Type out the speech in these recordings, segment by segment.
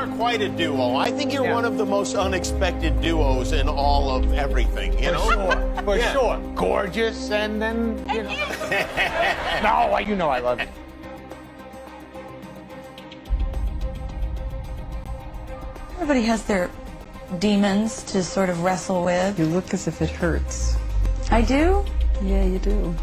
are quite a duo. I think you're Yeah. one of the most unexpected duos in all of everything, you know? For Yeah. sure. Gorgeous, and then, you know. No, you know I love you. Everybody has their demons to sort of wrestle with. You look as if it hurts. I do? Yeah, you do.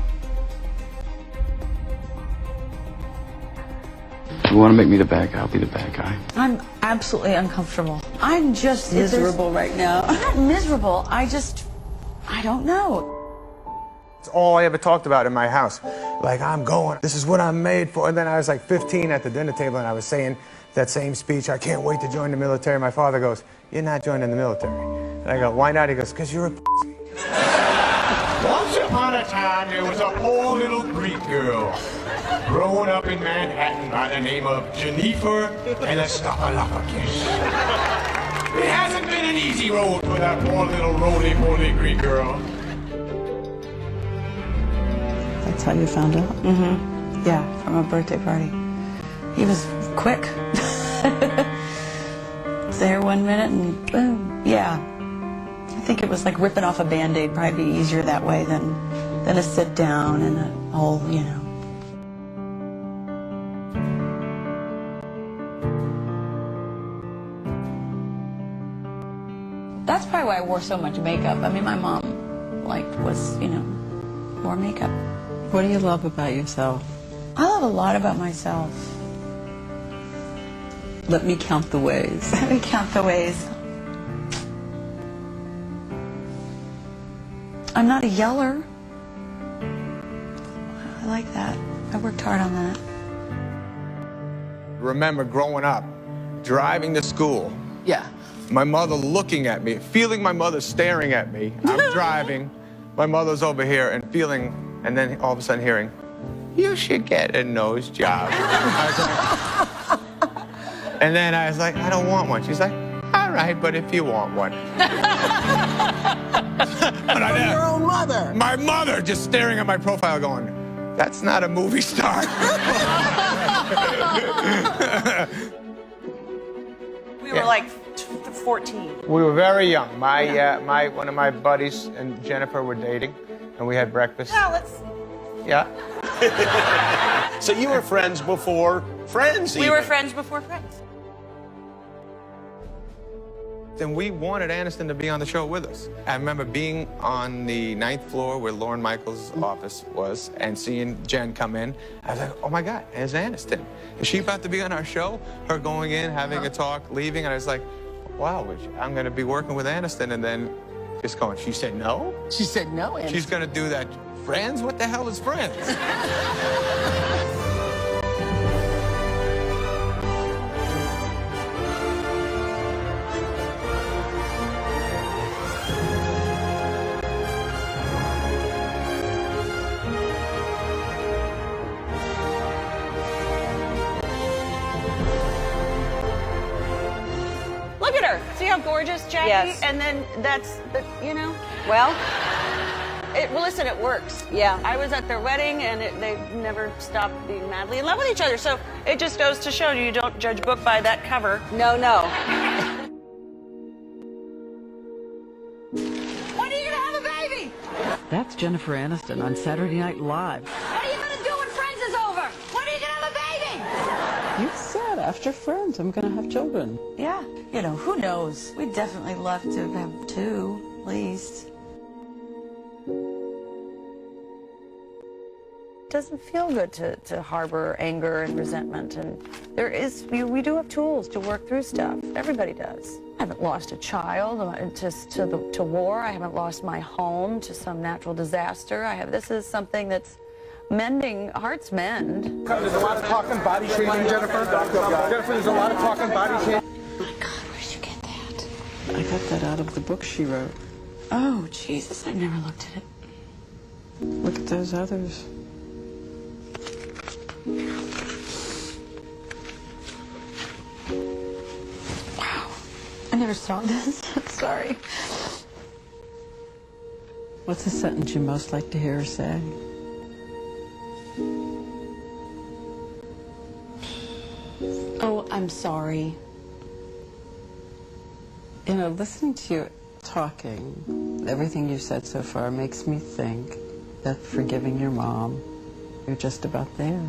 You want to make me the bad guy, I'll be the bad guy. I'm absolutely uncomfortable. I'm just Miserable right now. I'm not miserable. I don't know. It's all I ever talked about in my house. Like, I'm going, this is what I'm made for. And then I was like 15 at the dinner table, and I was saying that same speech, I can't wait to join the military. My father goes, you're not joining the military. And I go, why not? He goes, because you're a Once upon a time, there was a poor little Greek girl growing up in Manhattan by the name of Jennifer Elastopoulos. It hasn't been an easy road for that poor little roly-poly Greek girl. That's how you found out? Mm-hmm. Yeah, from a birthday party. He was quick. There 1 minute and boom. Yeah. I think it was like ripping off a Band-Aid. Probably be easier that way than a sit down and a whole, you know. That's probably why I wore so much makeup. I mean, my mom, was, wore makeup. What do you love about yourself? I love a lot about myself. Let me count the ways. Let me count the ways. I'm not a yeller. I like that. I worked hard on that. remember growing up, driving to school. Yeah. My mother looking at me, feeling my mother staring at me. I'm driving, my mother's over here and feeling, and then all of a sudden hearing, you should get a nose job. And then I was like, I don't want one. She's like, all right, but if you want one. From your own mother. My mother just staring at my profile going, that's not a movie star. We were like 14. We were very young. One of my buddies and Jennifer were dating, and we had breakfast. Yeah, let's... Yeah. So you were friends before friends, We were friends before friends. Then we wanted Aniston to be on the show with us. I remember being on the 9th floor where Lorne Michaels' office was and seeing Jen come in. I was like, oh my God, there's Aniston. Is she about to be on our show? Her going in, having a talk, leaving, and I was like, wow, I'm gonna be working with Aniston, and then just going, she said no? She said no, Aniston. She's gonna do that. Friends? What the hell is friends? Look at her. See how gorgeous, Jackie? Yes. And then that's, you know. Well, Well, listen, it works. Yeah. I was at their wedding, and they never stopped being madly in love with each other. So it just goes to show you don't judge a book by that cover. no. When are you gonna have a baby? That's Jennifer Aniston on Saturday Night Live. What are you gonna do when Friends is over? When are you gonna have a baby? You said after Friends, I'm going to have children. Yeah, you know, who knows? We'd definitely love to have 2, at least. It doesn't feel good to harbor anger and resentment, and we do have tools to work through stuff. Everybody does. I haven't lost a child to war. I haven't lost my home to some natural disaster. This is something that's mending, hearts mend. There's a lot of talk on body shaming, Jennifer. Jennifer, there's a lot of talk on body shaming. Oh my God, where'd you get that? I got that out of the book she wrote. Oh, Jesus, I've never looked at it. Look at those others. Wow, I never saw this. Sorry. What's the sentence you most like to hear her say? Oh, I'm sorry. You know, listening to you talking, everything you've said so far makes me think that forgiving your mom, you're just about there.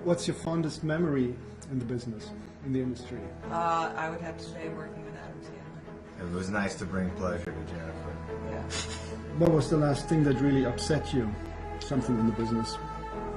What's your fondest memory in the business, in the industry? I would have to say working with Adam Sandler. It was nice to bring pleasure to Jennifer. Yeah. What was the last thing that really upset you? Something in the business?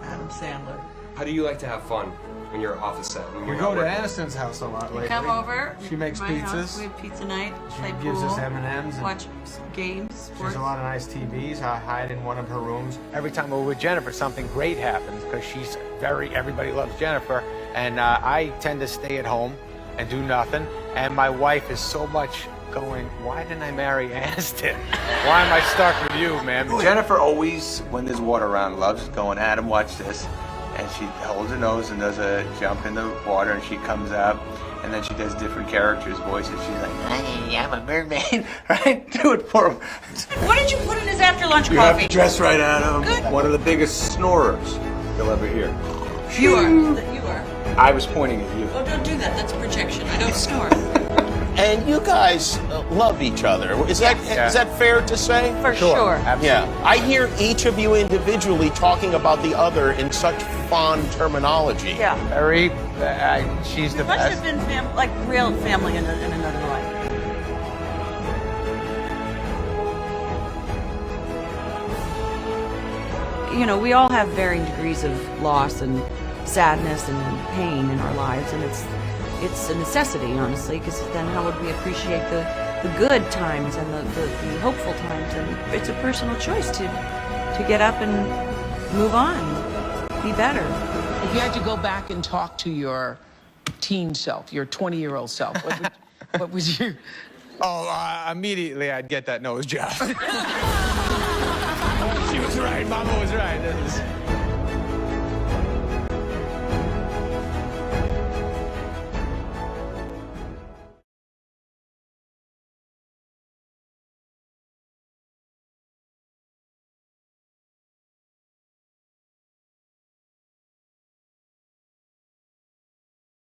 Adam Sandler. How do you like to have fun when you're off the set? When We you're go not to working? Aniston's house a lot lately. Come over. She makes my house. pizzas. We have pizza night. Play She gives pool, us M&Ms. watch games, She sports. has a lot of nice TVs. I hide in one of her rooms. Every time we're with Jennifer, something great happens because she's everybody loves Jennifer. And I tend to stay at home and do nothing. And my wife is so much going, why didn't I marry Aniston? Why am I stuck with you, man? Jennifer always, when there's water around, loves going, Adam, watch this. And she holds her nose and does a jump in the water, and she comes up, and then she does different characters' voices. She's like, hey, I'm a mermaid, right? Do it for him. What did you put in his after lunch You coffee? have to dress right, Adam. Good. One of the biggest snorers you'll ever hear. You are. You are. I was pointing at you. Oh, don't do that. That's projection. I don't snore. And you guys love each other. Is that fair to say? For sure. Yeah. I hear each of you individually talking about the other in such fond terminology. Yeah. Very, she's the You must best. have been like real family in another life. You know, we all have varying degrees of loss and sadness and pain in our lives, and it's a necessity, honestly, because then how would we appreciate the good times and the hopeful times? And it's a personal choice to get up and move on, be better. If you had to go back and talk to your teen self, your 20-year-old self, what was your... Oh, immediately I'd get that nose job. She was right. Mama was right.